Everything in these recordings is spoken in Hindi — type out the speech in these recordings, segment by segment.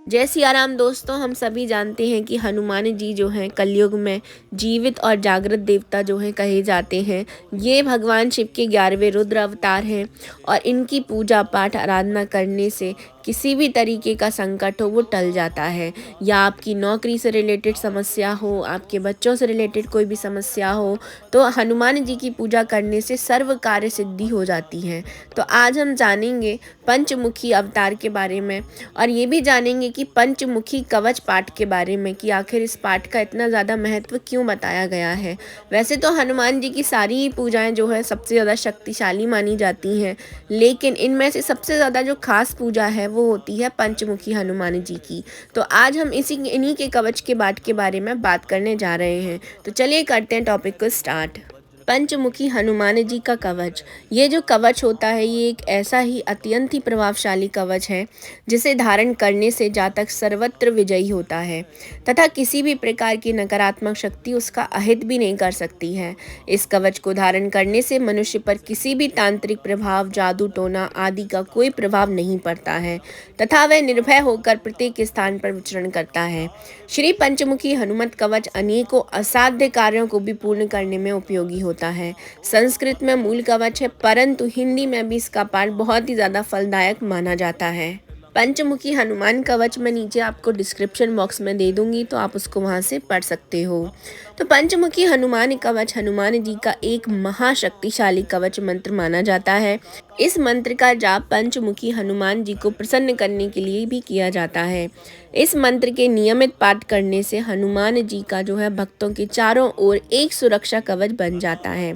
जय सिया राम दोस्तों, हम सभी जानते हैं कि हनुमान जी जो हैं कलयुग में जीवित और जागृत देवता जो हैं कहे जाते हैं। ये भगवान शिव के 11वें रुद्र अवतार हैं और इनकी पूजा पाठ आराधना करने से किसी भी तरीके का संकट हो वो टल जाता है। या आपकी नौकरी से रिलेटेड समस्या हो, आपके बच्चों से रिलेटेड कोई भी समस्या हो, तो हनुमान जी की पूजा करने से सर्व कार्य सिद्धि हो जाती है। तो आज हम जानेंगे पंचमुखी अवतार के बारे में और ये भी जानेंगे कि पंचमुखी कवच पाठ के बारे में कि आखिर इस पाठ का इतना ज़्यादा महत्व क्यों बताया गया है। वैसे तो हनुमान जी की सारी पूजाएं जो है सबसे ज़्यादा शक्तिशाली मानी जाती हैं, लेकिन इनमें से सबसे ज़्यादा जो खास पूजा है वो होती है पंचमुखी हनुमान जी की। तो आज हम इन्हीं के कवच के पाठ के बारे में बात करने जा रहे हैं। तो चलिए करते हैं टॉपिक को स्टार्ट। पंचमुखी हनुमान जी का कवच, ये जो कवच होता है ये एक ऐसा ही अत्यंत ही प्रभावशाली कवच है जिसे धारण करने से जातक सर्वत्र विजयी होता है तथा किसी भी प्रकार की नकारात्मक शक्ति उसका अहित भी नहीं कर सकती है। इस कवच को धारण करने से मनुष्य पर किसी भी तांत्रिक प्रभाव, जादू टोना आदि का कोई प्रभाव नहीं पड़ता है तथा वह निर्भय होकर प्रत्येक स्थान पर विचरण करता है। श्री पंचमुखी हनुमत कवच अनेकों असाध्य कार्यों को भी पूर्ण करने में उपयोगी होता है। संस्कृत में मूल कवच है, परंतु हिंदी में भी इसका पाठ बहुत ही ज्यादा फलदायक माना जाता है। पंचमुखी हनुमान कवच मैं नीचे आपको डिस्क्रिप्शन बॉक्स में दे दूंगी, तो आप उसको वहां से पढ़ सकते हो। तो पंचमुखी हनुमान कवच हनुमान जी का एक महाशक्तिशाली कवच मंत्र माना जाता है। इस मंत्र का जाप पंचमुखी हनुमान जी को प्रसन्न करने के लिए भी किया जाता है। इस मंत्र के नियमित पाठ करने से हनुमान जी का जो है भक्तों के चारों ओर एक सुरक्षा कवच बन जाता है।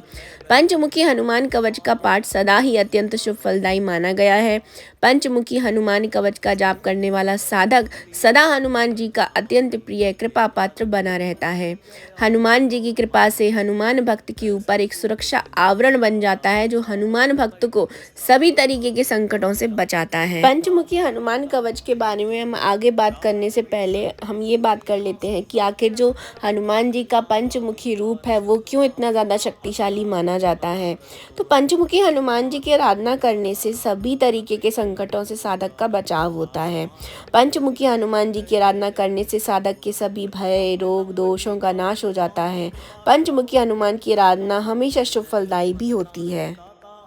पंचमुखी हनुमान कवच का पाठ सदा ही अत्यंत शुभ फलदायी माना गया है। पंचमुखी हनुमान कवच का जाप करने वाला साधक सदा हनुमान जी का अत्यंत प्रिय कृपा पात्र बना रहता है। हनुमान जी की कृपा से हनुमान भक्त के ऊपर एक सुरक्षा आवरण बन जाता है जो हनुमान भक्त को सभी तरीके के संकटों से बचाता है। पंचमुखी हनुमान कवच के बारे में हम आगे बात करने से पहले हम ये बात कर लेते हैं कि आखिर जो हनुमान जी का पंचमुखी रूप है वो क्यों इतना ज़्यादा शक्तिशाली माना जाता है। तो पंचमुखी हनुमान जी की आराधना करने से सभी तरीके के संकटों से साधक का बचाव होता है। पंचमुखी हनुमान जी की आराधना करने से साधक के सभी भय, रोग, दोषों का नाश हो जाता है। पंचमुखी हनुमान की आराधना हमेशा शुभ फलदायी भी होती है।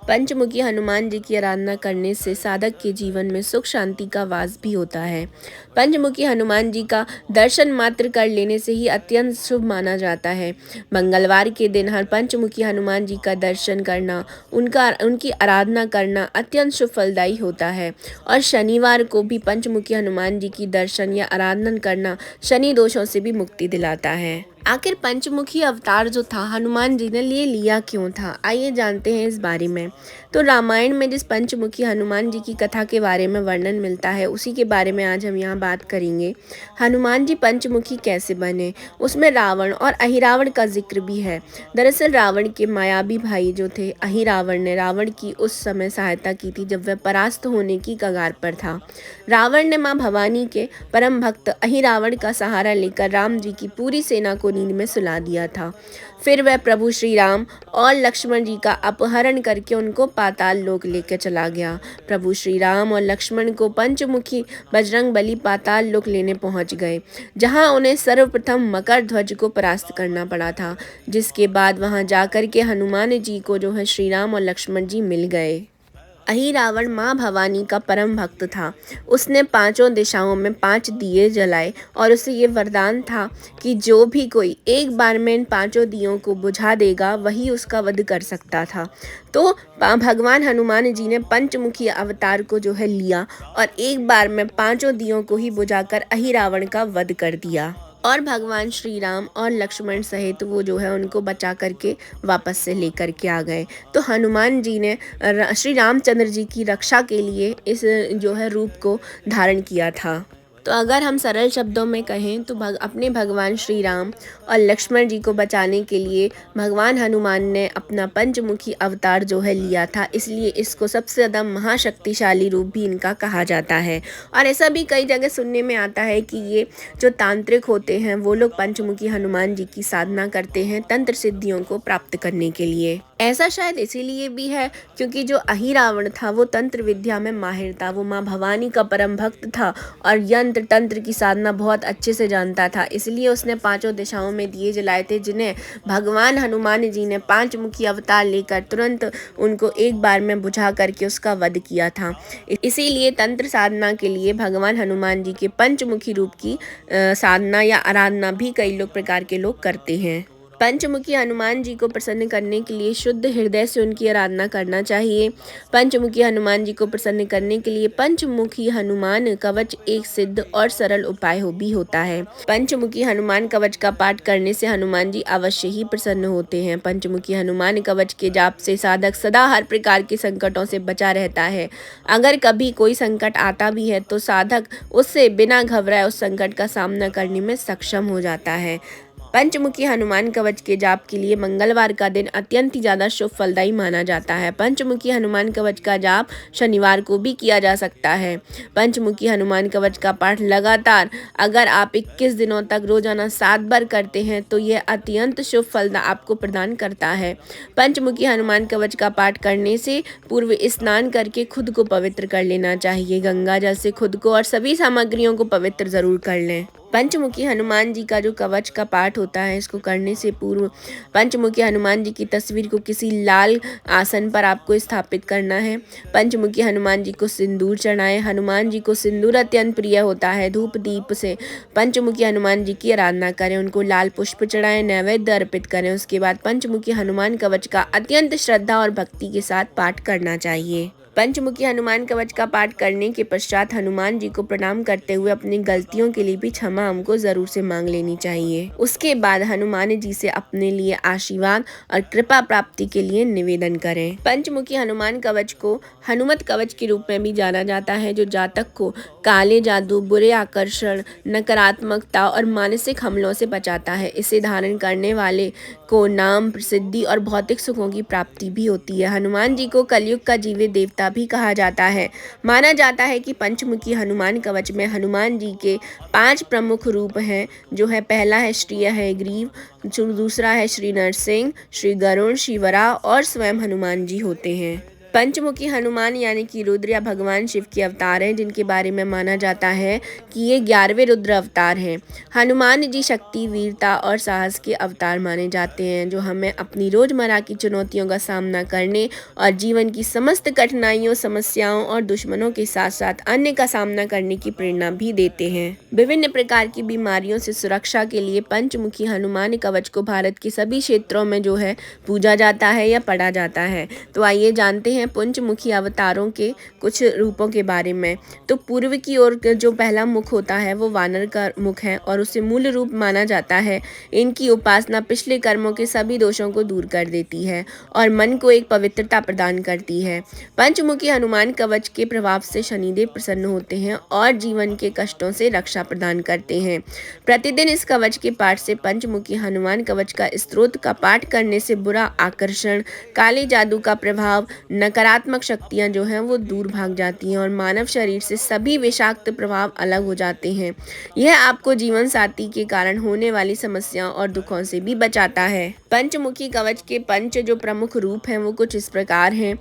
पंचमुखी हनुमान जी की आराधना करने से साधक के जीवन में सुख शांति का वास भी होता है। पंचमुखी हनुमान जी का दर्शन मात्र कर लेने से ही अत्यंत शुभ माना जाता है। मंगलवार के दिन हर पंचमुखी हनुमान जी का दर्शन करना, उनकी आराधना करना अत्यंत शुभ फलदायी होता है। और शनिवार को भी पंचमुखी हनुमान जी की दर्शन या आराधना करना शनि दोषों से भी मुक्ति दिलाता है। आखिर पंचमुखी अवतार जो था हनुमान जी ने लिया क्यों था, आइए जानते हैं इस बारे में। तो रामायण में जिस पंचमुखी हनुमान जी की कथा के बारे में वर्णन मिलता है उसी के बारे में आज हम यहाँ बात करेंगे। हनुमान जी पंचमुखी कैसे बने, उसमें रावण और अहिरावण का जिक्र भी है। दरअसल रावण के मायावी भाई जो थे अहिरावण ने रावण की उस समय सहायता की थी जब वह परास्त होने की कगार पर था। रावण ने माँ भवानी के परम भक्त अहिरावण का सहारा लेकर राम जी की पूरी सेना को नींद में सुला दिया था। फिर वह प्रभु श्री राम और लक्ष्मण जी का अपहरण करके उनको पाताल लोक लेकर चला गया। प्रभु श्री राम और लक्ष्मण को पंचमुखी बजरंग बली पाताल लोक लेने पहुंच गए, जहां उन्हें सर्वप्रथम मकर ध्वज को परास्त करना पड़ा था, जिसके बाद वहां जाकर के हनुमान जी को जो है श्री राम और लक्ष्मण जी मिल गए। अहिरावण माँ भवानी का परम भक्त था। उसने पांचों दिशाओं में 5 दिए जलाए और उसे ये वरदान था कि जो भी कोई एक बार में इन 5 दियों को बुझा देगा वही उसका वध कर सकता था। तो भगवान हनुमान जी ने पंचमुखी अवतार को जो है लिया और एक बार में 5 दियों को ही बुझाकर अहिरावण का वध कर दिया और भगवान श्री राम और लक्ष्मण सहित वो जो है उनको बचा करके वापस से लेकर के आ गए। तो हनुमान जी ने श्री रामचंद्र जी की रक्षा के लिए इस जो है रूप को धारण किया था। तो अगर हम सरल शब्दों में कहें तो अपने भगवान श्री राम और लक्ष्मण जी को बचाने के लिए भगवान हनुमान ने अपना पंचमुखी अवतार जो है लिया था, इसलिए इसको सबसे ज़्यादा महाशक्तिशाली रूप भी इनका कहा जाता है। और ऐसा भी कई जगह सुनने में आता है कि ये जो तांत्रिक होते हैं वो लोग पंचमुखी हनुमान जी की साधना करते हैं तंत्र सिद्धियों को प्राप्त करने के लिए। ऐसा शायद इसीलिए भी है क्योंकि जो अहिरावण था वो तंत्र विद्या में माहिर था, वो माँ भवानी का परम भक्त था और यंत्र तंत्र की साधना बहुत अच्छे से जानता था। इसलिए उसने पांचों दिशाओं में दिए जलाए थे, जिन्हें भगवान हनुमान जी ने 5 मुखी अवतार लेकर तुरंत उनको एक बार में बुझा करके उसका वध किया था। इसीलिए तंत्र साधना के लिए भगवान हनुमान जी के पंचमुखी रूप की साधना या आराधना भी कई प्रकार के लोग करते हैं। पंचमुखी हनुमान जी को प्रसन्न करने के लिए शुद्ध हृदय से उनकी आराधना करना चाहिए। पंचमुखी हनुमान जी को प्रसन्न करने के लिए पंचमुखी हनुमान कवच एक सिद्ध और सरल उपाय भी होता है। पंचमुखी हनुमान कवच का पाठ करने से हनुमान जी अवश्य ही प्रसन्न होते हैं। पंचमुखी हनुमान कवच के जाप से साधक सदा हर प्रकार के संकटों से बचा रहता है। अगर कभी कोई संकट आता भी है तो साधक उससे बिना घबराए उस संकट का सामना करने में सक्षम हो जाता है। पंचमुखी हनुमान कवच के जाप के लिए मंगलवार का दिन अत्यंत ही ज़्यादा शुभ फलदायी माना जाता है। पंचमुखी हनुमान कवच का जाप शनिवार को भी किया जा सकता है। पंचमुखी हनुमान कवच का पाठ लगातार अगर आप 21 दिनों तक रोजाना 7 बार करते हैं तो यह अत्यंत शुभ फल आपको प्रदान करता है। पंचमुखी हनुमान कवच का पाठ करने से पूर्व स्नान करके खुद को पवित्र कर लेना चाहिए। गंगा जल से खुद को और सभी सामग्रियों को पवित्र जरूर कर लें। पंचमुखी हनुमान जी का जो कवच का पाठ होता है, इसको करने से पूर्व पंचमुखी हनुमान जी की तस्वीर को किसी लाल आसन पर आपको स्थापित करना है। पंचमुखी हनुमान जी को सिंदूर चढ़ाएं। हनुमान जी को सिंदूर अत्यंत प्रिय होता है। धूप दीप से पंचमुखी हनुमान जी की आराधना करें, उनको लाल पुष्प चढ़ाएं, नैवेद्य अर्पित करें। उसके बाद पंचमुखी हनुमान कवच का अत्यंत श्रद्धा और भक्ति के साथ पाठ करना चाहिए। पंचमुखी हनुमान कवच का पाठ करने के पश्चात हनुमान जी को प्रणाम करते हुए अपनी गलतियों के लिए भी क्षमा हमको जरूर से मांग लेनी चाहिए। उसके बाद हनुमान जी से अपने लिए आशीर्वाद और कृपा प्राप्ति के लिए निवेदन करें। पंचमुखी हनुमान कवच को हनुमत कवच के रूप में भी जाना जाता है, जो जातक को काले जादू, बुरे आकर्षण, नकारात्मकता और मानसिक हमलों से बचाता है। इसे धारण करने वाले को नाम, प्रसिद्धि और भौतिक सुखों की प्राप्ति भी होती है। हनुमान जी को कलयुग का जीवित देवता भी कहा जाता है। माना जाता है कि पंचमुखी हनुमान कवच में हनुमान जी के 5 प्रमुख रूप हैं, जो है पहला है श्री हयग्रीव, दूसरा है श्री नरसिंह, श्री गरुड़, श्री वराह और स्वयं हनुमान जी होते हैं। पंचमुखी हनुमान यानी कि रुद्र या भगवान शिव के अवतार हैं, जिनके बारे में माना जाता है कि ये 11वें रुद्र अवतार हैं। हनुमान जी शक्ति, वीरता और साहस के अवतार माने जाते हैं, जो हमें अपनी रोजमर्रा की चुनौतियों का सामना करने और जीवन की समस्त कठिनाइयों, समस्याओं और दुश्मनों के साथ साथ अन्य का सामना करने की प्रेरणा भी देते हैं। विभिन्न प्रकार की बीमारियों से सुरक्षा के लिए पंचमुखी हनुमान कवच को भारत के सभी क्षेत्रों में जो है पूजा जाता है या पढ़ा जाता है। तो आइए जानते हैं पंचमुखी अवतारों के कुछ रूपों के बारे में। तो पूर्व की ओर जो पहला मुख होता है वो वानर का मुख है और उसे मूल रूप माना जाता है। इनकी उपासना पिछले कर्मों के सभी दोषों को दूर कर देती है और मन को एक पवित्रता प्रदान करती है। पंचमुखी हनुमान कवच के प्रभाव से शनिदेव प्रसन्न होते हैं और जीवन के कष्टों से रक्षा प्रदान करते हैं। प्रतिदिन इस कवच के पाठ से पंचमुखी हनुमान कवच का स्तोत्र का पाठ करने से बुरा आकर्षण, काले जादू का प्रभाव, नकारात्मक शक्तियां जो हैं वो दूर भाग जाती हैं और मानव शरीर से सभी विषाक्त प्रभाव अलग हो जाते हैं। यह आपको जीवन साथी के कारण होने वाली समस्याओं और दुखों से भी बचाता है। पंचमुखी कवच के पंच जो प्रमुख रूप हैं वो कुछ इस प्रकार हैं।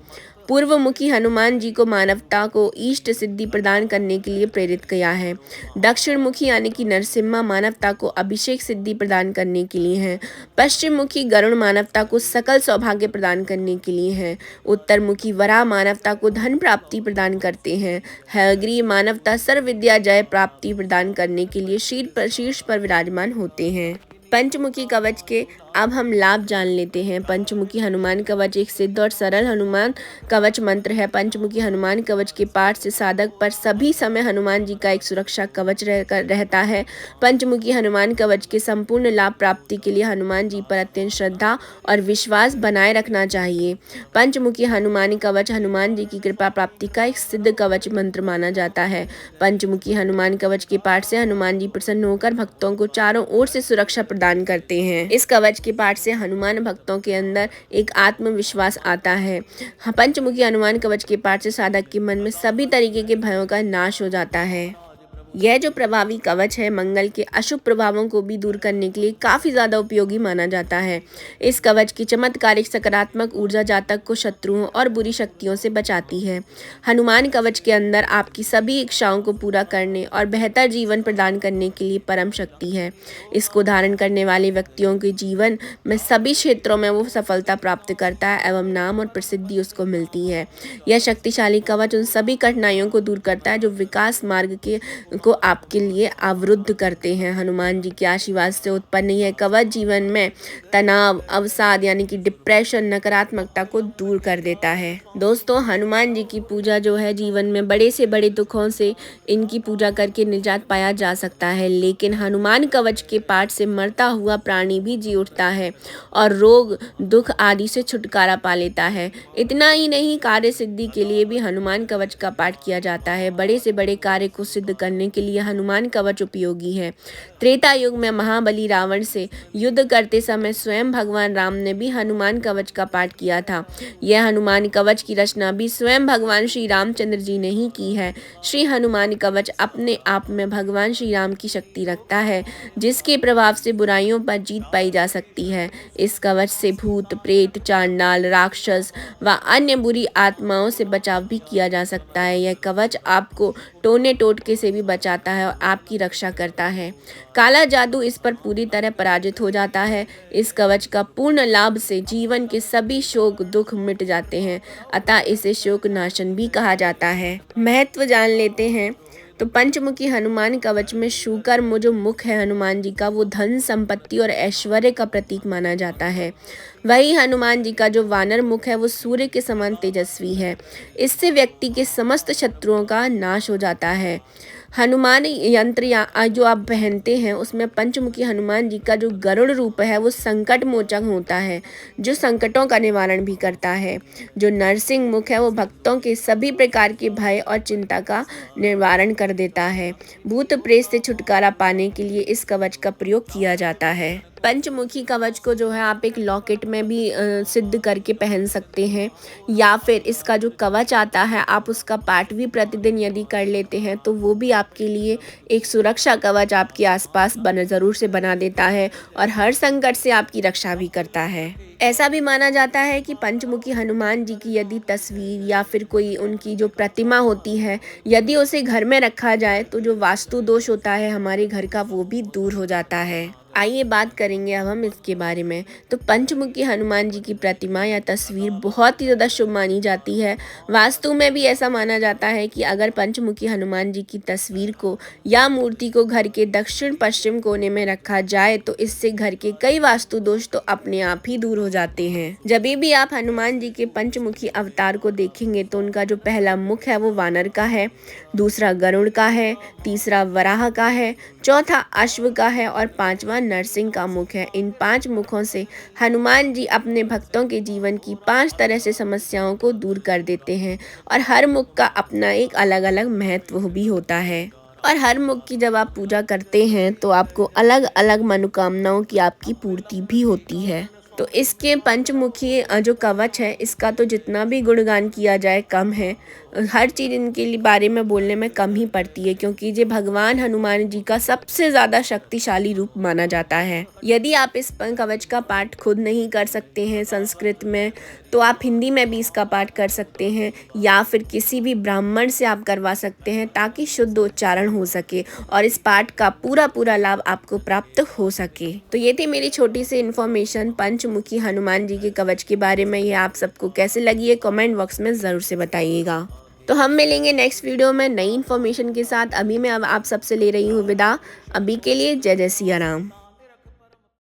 पूर्वमुखी हनुमान जी को मानवता को इष्ट सिद्धि प्रदान करने के लिए प्रेरित किया है। दक्षिण मुखी यानी कि नरसिम्हा मानवता को अभिषेक सिद्धि प्रदान करने के लिए है। पश्चिम मुखी गरुड़ मानवता को सकल सौभाग्य प्रदान करने के लिए है। उत्तर मुखी वराह मानवता को धन प्राप्ति प्रदान करते हैं। हयग्रीव मानवता सर्व विद्या जय प्राप्ति प्रदान करने के लिए शीर्ष पर विराजमान होते हैं। पंचमुखी कवच के अब हम लाभ जान लेते हैं। पंचमुखी हनुमान कवच एक सिद्ध और सरल हनुमान कवच मंत्र है। पंचमुखी हनुमान कवच के पाठ से साधक पर सभी समय हनुमान जी का एक सुरक्षा कवच रहता है। पंचमुखी हनुमान कवच के संपूर्ण लाभ प्राप्ति के लिए हनुमान जी पर अत्यंत श्रद्धा और विश्वास बनाए रखना चाहिए। पंचमुखी हनुमान कवच हनुमान जी की कृपा प्राप्ति का एक सिद्ध कवच मंत्र माना जाता है। पंचमुखी हनुमान कवच के पाठ से हनुमान जी प्रसन्न होकर भक्तों को चारों ओर से सुरक्षा प्रदान करते हैं। इस कवच के पाठ से हनुमान भक्तों के अंदर एक आत्मविश्वास आता है। पंचमुखी हनुमान कवच के पाठ से साधक के मन में सभी तरीके के भयों का नाश हो जाता है। यह जो प्रभावी कवच है मंगल के अशुभ प्रभावों को भी दूर करने के लिए काफ़ी ज़्यादा उपयोगी माना जाता है। इस कवच की चमत्कारिक सकारात्मक ऊर्जा जातक को शत्रुओं और बुरी शक्तियों से बचाती है। हनुमान कवच के अंदर आपकी सभी इच्छाओं को पूरा करने और बेहतर जीवन प्रदान करने के लिए परम शक्ति है। इसको धारण करने वाले व्यक्तियों के जीवन में सभी क्षेत्रों में वो सफलता प्राप्त करता है एवं नाम और प्रसिद्धि उसको मिलती है। यह शक्तिशाली कवच उन सभी कठिनाइयों को दूर करता है जो विकास मार्ग को आपके लिए अवरुद्ध करते हैं। हनुमान जी के आशीर्वाद से उत्पन्न यह कवच जीवन में तनाव, अवसाद यानी कि डिप्रेशन, नकारात्मकता को दूर कर देता है। दोस्तों, हनुमान जी की पूजा जो है जीवन में बड़े से बड़े दुखों से इनकी पूजा करके निजात पाया जा सकता है, लेकिन हनुमान कवच के पाठ से मरता हुआ प्राणी भी जी उठता है और रोग, दुख आदि से छुटकारा पा लेता है। इतना ही नहीं, कार्य सिद्धि के लिए भी हनुमान कवच का पाठ किया जाता है। बड़े से बड़े कार्य को सिद्ध करने के लिए हनुमान कवच उपयोगी है। त्रेता युग में महाबली रावण से युद्ध करते समय स्वयं भगवान राम ने भी हनुमान कवच का पाठ किया था। यह हनुमान कवच की रचना भी स्वयं भगवान श्री रामचंद्र जी ने ही की है। श्री हनुमान कवच अपने आप में भगवान श्री राम की शक्ति रखता है, जिसके प्रभाव से बुराइयों पर जीत पाई जा सकती है। इस कवच से भूत, प्रेत, चांडाल, राक्षस व अन्य बुरी आत्माओं से बचाव भी किया जा सकता है। यह कवच आपको टोने टोटके से भी बचाता है और आपकी रक्षा करता है। काला जादू इस पर पूरी तरह पराजित हो जाता है। इस कवच का पूर्ण लाभ से जीवन के सभी शोक दुख मिट जाते हैं, अतः इसे शोक नाशन भी कहा जाता है। महत्व जान लेते हैं तो पंचमुखी हनुमान कवच में शुकर्म जो मुख है हनुमान जी का, वो धन, संपत्ति और ऐश्वर्य का प्रतीक माना जाता है। वही हनुमान जी का जो वानर मुख है वो सूर्य के समान तेजस्वी है। इससे व्यक्ति के समस्त शत्रुओं का नाश हो जाता है। हनुमान यंत्र या जो आप पहनते हैं उसमें पंचमुखी हनुमान जी का जो गरुड़ रूप है वो संकट मोचक होता है, जो संकटों का निवारण भी करता है। जो नरसिंह मुख है वो भक्तों के सभी प्रकार के भय और चिंता का निवारण कर देता है। भूत प्रेत से छुटकारा पाने के लिए इस कवच का प्रयोग किया जाता है। पंचमुखी कवच को जो है आप एक लॉकेट में भी सिद्ध करके पहन सकते हैं, या फिर इसका जो कवच आता है आप उसका पाठ भी प्रतिदिन यदि कर लेते हैं तो वो भी आपके लिए एक सुरक्षा कवच आपके आसपास ज़रूर से बना देता है और हर संकट से आपकी रक्षा भी करता है। ऐसा भी माना जाता है कि पंचमुखी हनुमान जी की यदि तस्वीर या फिर कोई उनकी जो प्रतिमा होती है, यदि उसे घर में रखा जाए तो जो वास्तु दोष होता है हमारे घर का वो भी दूर हो जाता है। आइए बात करेंगे अब हम इसके बारे में। तो पंचमुखी हनुमान जी की प्रतिमा या तस्वीर बहुत ही ज़्यादा शुभ मानी जाती है। वास्तु में भी ऐसा माना जाता है कि अगर पंचमुखी हनुमान जी की तस्वीर को या मूर्ति को घर के दक्षिण पश्चिम कोने में रखा जाए तो इससे घर के कई वास्तु दोष तो अपने आप ही दूर हो जाते हैं। जब भी आप हनुमान जी के पंचमुखी अवतार को देखेंगे तो उनका जो पहला मुख है वो वानर का है, दूसरा गरुड़ का है, तीसरा वराह का है, चौथा अश्व का है और पांचवा नरसिंह का मुख है। इन 5 मुखों से हनुमान जी अपने भक्तों के जीवन की 5 तरह से समस्याओं को दूर कर देते हैं और हर मुख का अपना एक अलग अलग महत्व भी होता है। और हर मुख की जब आप पूजा करते हैं तो आपको अलग अलग मनोकामनाओं की आपकी पूर्ति भी होती है। तो इसके पंचमुखी जो कवच है इसका तो जितना भी गुणगान किया जाए कम है। हर चीज़ इनके लिए बारे में बोलने में कम ही पड़ती है, क्योंकि ये भगवान हनुमान जी का सबसे ज़्यादा शक्तिशाली रूप माना जाता है। यदि आप इस कवच का पाठ खुद नहीं कर सकते हैं संस्कृत में, तो आप हिंदी में भी इसका पाठ कर सकते हैं या फिर किसी भी ब्राह्मण से आप करवा सकते हैं ताकि शुद्ध उच्चारण हो सके और इस पाठ का पूरा लाभ आपको प्राप्त हो सके। तो ये थी मेरी छोटी सी इन्फॉर्मेशन पंचमुखी हनुमान जी के कवच के बारे में। ये आप सबको कैसे लगी है कमेंट बॉक्स में ज़रूर से बताइएगा। तो हम मिलेंगे नेक्स्ट वीडियो में नई इन्फॉर्मेशन के साथ। अभी मैं अब आप सबसे ले रही हूँ विदा। अभी के लिए जय जय सिया राम।